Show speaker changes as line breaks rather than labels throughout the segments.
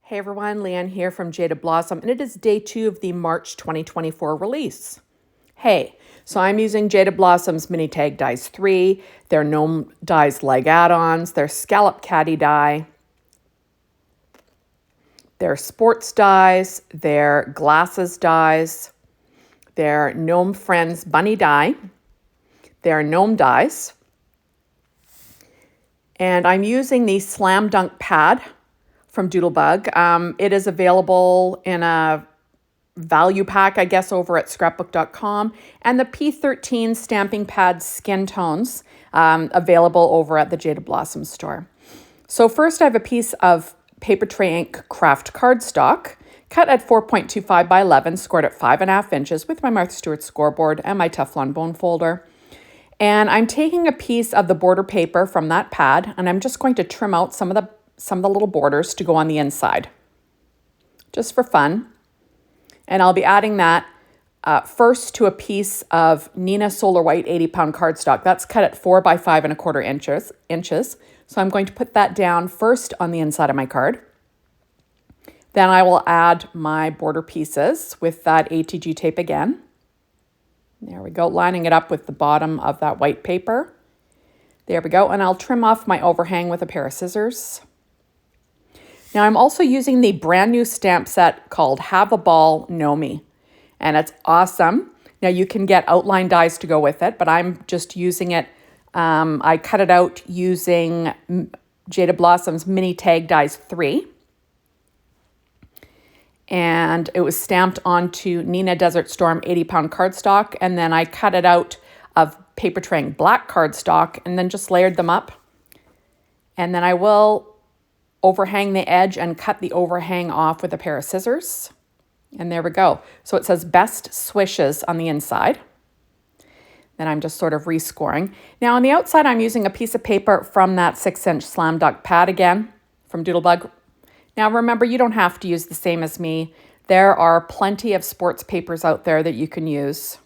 Hey everyone, Leanne here from Jaded Blossom, and it is day 2 of the March 2024 release. Hey, so I'm using Jaded Blossom's Mini Tag Dies 3, their Gnome Dies Leg Add-ons, their Scallop Caddy die, their Sports dies, their Glasses dies, their Gnome Friends Bunny die, their Gnome dies, and I'm using the Slam Dunk pad from Doodlebug. It is available in a value pack, I guess, over at scrapbook.com, and the P13 stamping pad skin tones available over at the Jaded Blossom store. So first I have a piece of paper tray ink craft cardstock cut at 4.25 by 11, scored at 5.5 inches with my Martha Stewart scoreboard and my Teflon bone folder. And I'm taking a piece of the border paper from that pad, and I'm just going to trim out some of the little borders to go on the inside, just for fun. And I'll be adding that first to a piece of Neenah Solar White 80-pound cardstock. That's cut at 4 by 5.25 inches. So I'm going to put that down first on the inside of my card. Then I will add my border pieces with that ATG tape again. There we go, lining it up with the bottom of that white paper. There we go, and I'll trim off my overhang with a pair of scissors. Now I'm also using the brand new stamp set called Have a Ball Gnomie, and it's awesome. Now you can get outline dies to go with it, but I'm just using it. I cut it out using Jaded Blossom's Mini Tag Dies 3. And it was stamped onto Neenah Desert Storm 80-pound cardstock, and then I cut it out of paper tray ink black cardstock and then just layered them up. And then I will overhang the edge and cut the overhang off with a pair of scissors. And there we go. So it says Best Swishes on the inside. Then I'm just sort of rescoring. Now on the outside, I'm using a piece of paper from that 6-inch Slam Dunk pad again from Doodlebug. Now remember, you don't have to use the same as me. There are plenty of sports papers out there that you can use.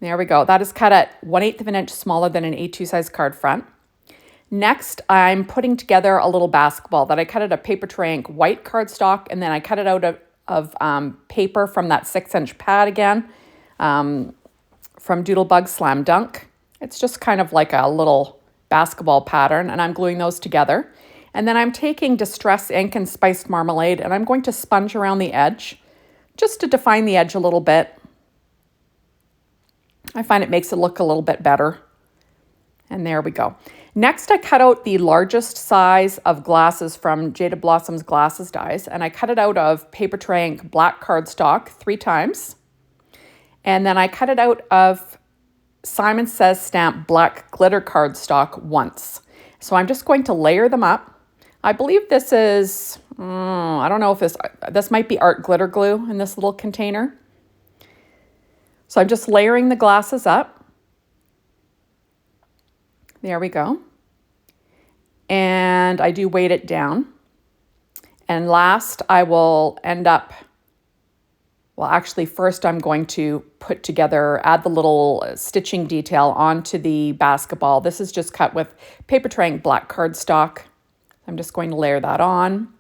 There we go. That is cut at 1/8 of an inch smaller than an A2 size card front. Next, I'm putting together a little basketball that I cut out of paper tray ink white cardstock, and then I cut it out of paper from that 6-inch pad again, from Doodlebug Slam Dunk. It's just kind of like a little basketball pattern, and I'm gluing those together. And then I'm taking Distress ink and Spiced Marmalade, and I'm going to sponge around the edge just to define the edge a little bit. I find it makes it look a little bit better. And there we go. Next, I cut out the largest size of glasses from Jaded Blossom's Glasses dies, and I cut it out of paper tray ink black cardstock 3 times. And then I cut it out of Simon Says Stamp black glitter cardstock once. So I'm just going to layer them up. I believe this is, I don't know if this might be art glitter glue in this little container. So I'm just layering the glasses up. There we go. And I do weight it down. And last I will end up, well actually first I'm going to put together, add the little stitching detail onto the basketball. This is just cut with paper tray ink black cardstock. I'm just going to layer that on,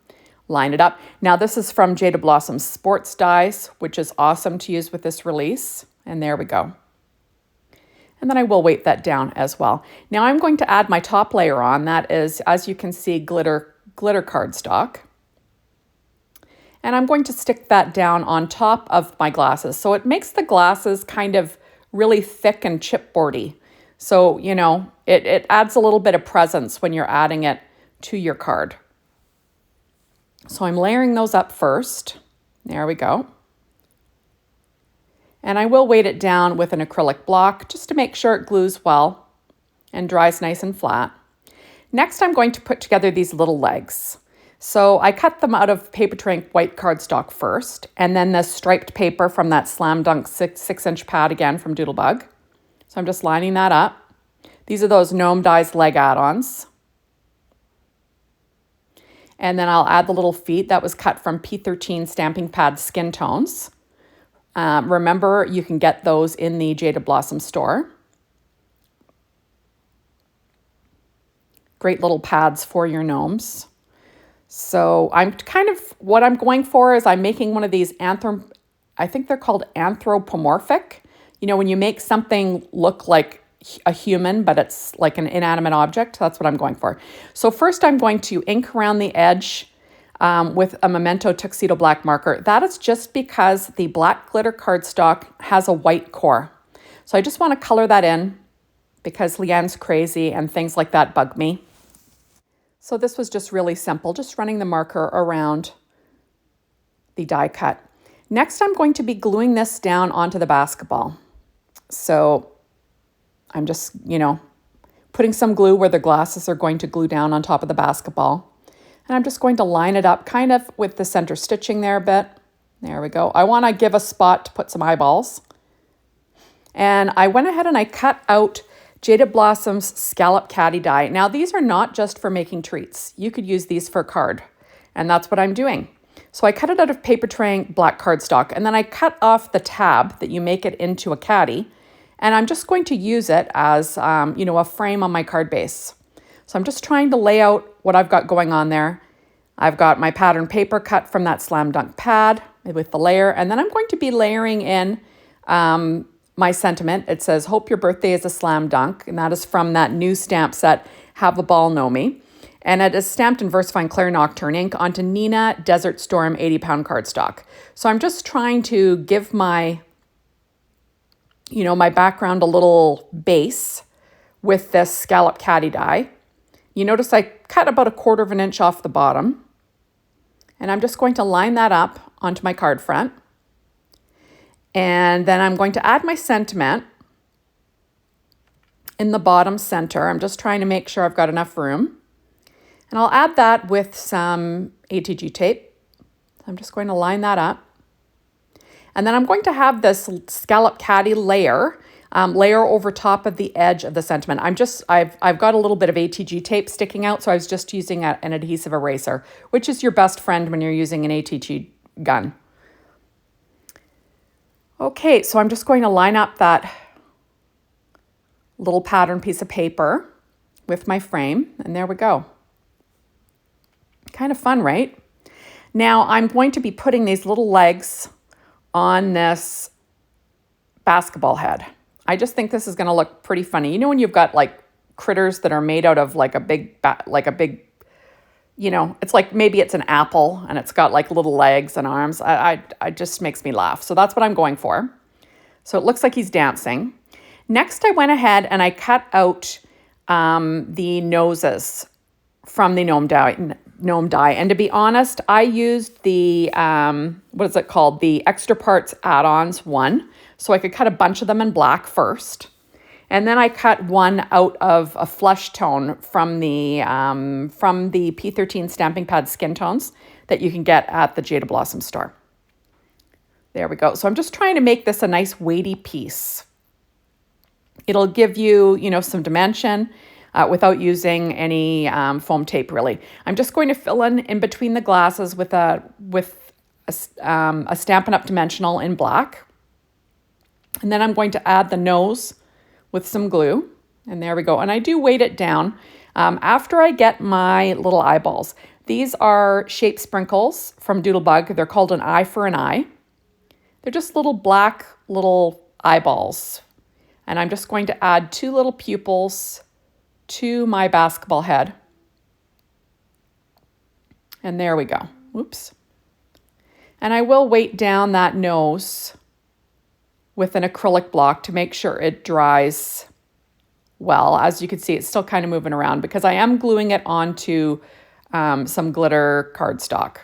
line it up. Now this is from Jaded Blossom's Sports dies, which is awesome to use with this release. And there we go. And then I will weight that down as well. Now I'm going to add my top layer on. That is, as you can see, glitter cardstock. And I'm going to stick that down on top of my glasses. So it makes the glasses kind of really thick and chipboardy. So, you know, it adds a little bit of presence when you're adding it to your card. So I'm layering those up first. There we go. And I will weight it down with an acrylic block just to make sure it glues well and dries nice and flat. Next, I'm going to put together these little legs. So I cut them out of paper tray ink white cardstock first, and then the striped paper from that Slam Dunk 6-inch pad again from Doodlebug. So I'm just lining that up. These are those Gnome Dies Leg Add-ons. And then I'll add the little feet that was cut from P13 stamping pad skin tones. Remember, you can get those in the Jaded Blossom store. Great little pads for your gnomes. So I'm kind of, what I'm going for is I'm making one of these I think they're called anthropomorphic. You know, when you make something look like a human, but it's like an inanimate object, that's what I'm going for. So first I'm going to ink around the edge with a Memento Tuxedo black marker. That is just because the black glitter cardstock has a white core. So I just want to color that in because Leanne's crazy and things like that bug me. So this was just really simple, just running the marker around the die cut. Next, I'm going to be gluing this down onto the basketball. So I'm just, putting some glue where the glasses are going to glue down on top of the basketball. And I'm just going to line it up kind of with the center stitching there a bit. There we go. I want to give a spot to put some eyeballs. And I went ahead and I cut out Jaded Blossom's Scallop Caddy die. Now, these are not just for making treats. You could use these for a card. And that's what I'm doing. So I cut it out of paper traying black cardstock, and then I cut off the tab that you make it into a caddy, and I'm just going to use it as, a frame on my card base. So I'm just trying to lay out what I've got going on there. I've got my pattern paper cut from that slam dunk pad with the layer, and then I'm going to be layering in my sentiment. It says, "Hope your birthday is a slam dunk," and that is from that new stamp set, Have a Ball Gnomie. And it is stamped in VersaFine Claire Nocturne ink onto Nina Desert Storm 80-pound cardstock. So I'm just trying to give my background a little base with this Scallop Caddy die. You notice I cut about 1/4 of an inch off the bottom. And I'm just going to line that up onto my card front. And then I'm going to add my sentiment in the bottom center. I'm just trying to make sure I've got enough room. And I'll add that with some ATG tape. I'm just going to line that up. And then I'm going to have this Scallop Caddy layer over top of the edge of the sentiment. I've got a little bit of ATG tape sticking out, so I was just using an adhesive eraser, which is your best friend when you're using an ATG gun. Okay, so I'm just going to line up that little pattern piece of paper with my frame, and there we go. Kind of fun, right? Now I'm going to be putting these little legs on this basketball head. I just think this is going to look pretty funny. You know when you've got like critters that are made out of like a big, it's like maybe it's an apple and it's got like little legs and arms. I just makes me laugh. So that's what I'm going for. So it looks like he's dancing. Next, I went ahead and I cut out the noses from the gnome die. And to be honest, I used the, the Extra Parts Add Ons one. So I could cut a bunch of them in black first. And then I cut one out of a flesh tone from the P13 Stamping Pad Skin Tones that you can get at the Jaded Blossom store. There we go. So I'm just trying to make this a nice weighty piece. It'll give you, some dimension without using any foam tape, really. I'm just going to fill in between the glasses with a Stampin' Up! Dimensional in black. And then I'm going to add the nose with some glue. And there we go. And I do weight it down after I get my little eyeballs. These are shape sprinkles from Doodlebug. They're called an eye for an eye. They're just little black little eyeballs. And I'm just going to add 2 little pupils to my basketball head. And there we go. Oops. And I will weight down that nose with an acrylic block to make sure it dries well. As you can see, it's still kind of moving around because I am gluing it onto some glitter cardstock.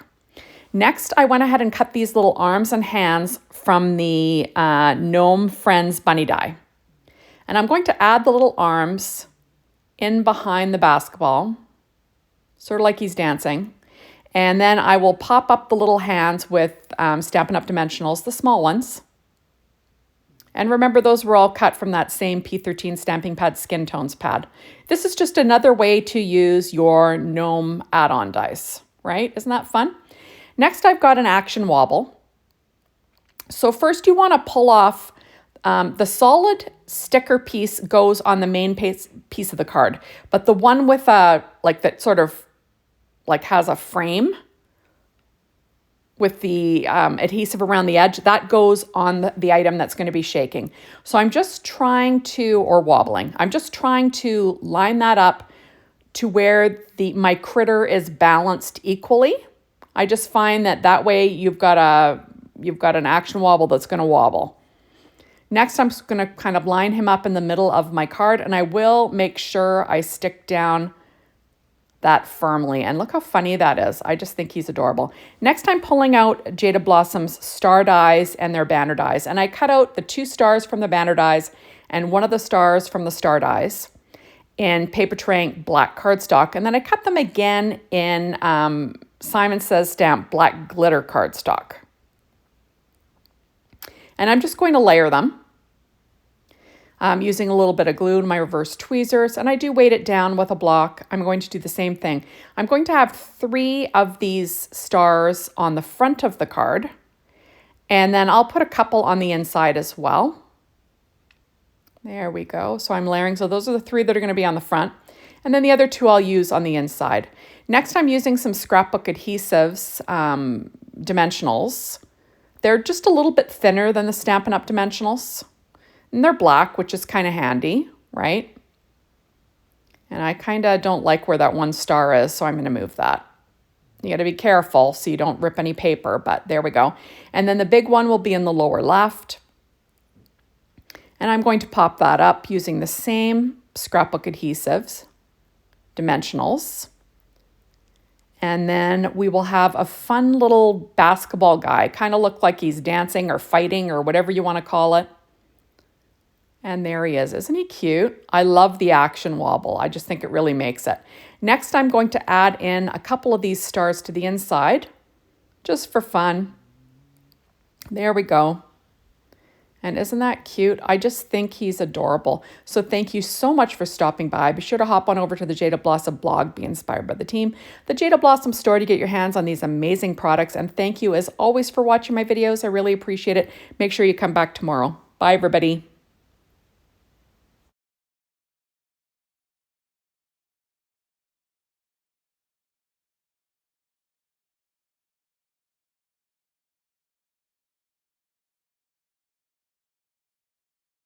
Next, I went ahead and cut these little arms and hands from the Gnome Friends Bunny die. And I'm going to add the little arms in behind the basketball, sort of like he's dancing. And then I will pop up the little hands with Stampin' Up! Dimensionals, the small ones. And remember, those were all cut from that same P13 Stamping Pad Skin Tones pad. This is just another way to use your gnome add-on dies, right? Isn't that fun? Next, I've got an action wobble. So first you want to pull off the solid sticker piece goes on the main piece of the card, but the one with that sort of like has a frame with the adhesive around the edge, that goes on the item that's going to be shaking. So I'm just trying to, or wobbling, I'm just trying to line that up to where my critter is balanced equally. I just find that way you've got an action wobble that's going to wobble. Next, I'm just going to kind of line him up in the middle of my card, and I will make sure I stick down that firmly. And look how funny that is. I just think he's adorable. Next, I'm pulling out Jaded Blossom's star dies and their banner dies. And I cut out the 2 stars from the banner dies and one of the stars from the star dies in Paper Train black cardstock. And then I cut them again in Simon Says Stamp black glitter cardstock. And I'm just going to layer them. Using a little bit of glue and my reverse tweezers, and I do weight it down with a block. I'm going to do the same thing. I'm going to have 3 of these stars on the front of the card, and then I'll put a couple on the inside as well. There we go. So I'm layering. So those are the 3 that are going to be on the front, and then the other 2 I'll use on the inside. Next, I'm using some scrapbook adhesives, dimensionals. They're just a little bit thinner than the Stampin' Up! Dimensionals. And they're black, which is kind of handy, right? And I kind of don't like where that 1 star is, so I'm going to move that. You got to be careful so you don't rip any paper, but there we go. And then the big one will be in the lower left. And I'm going to pop that up using the same scrapbook adhesives, dimensionals. And then we will have a fun little basketball guy, kind of look like he's dancing or fighting or whatever you want to call it. And there he is. Isn't he cute? I love the action wobble. I just think it really makes it. Next, I'm going to add in a couple of these stars to the inside, just for fun. There we go. And isn't that cute? I just think he's adorable. So thank you so much for stopping by. Be sure to hop on over to the Jaded Blossom blog, be inspired by the team, the Jaded Blossom store to get your hands on these amazing products. And thank you as always for watching my videos. I really appreciate it. Make sure you come back tomorrow. Bye, everybody.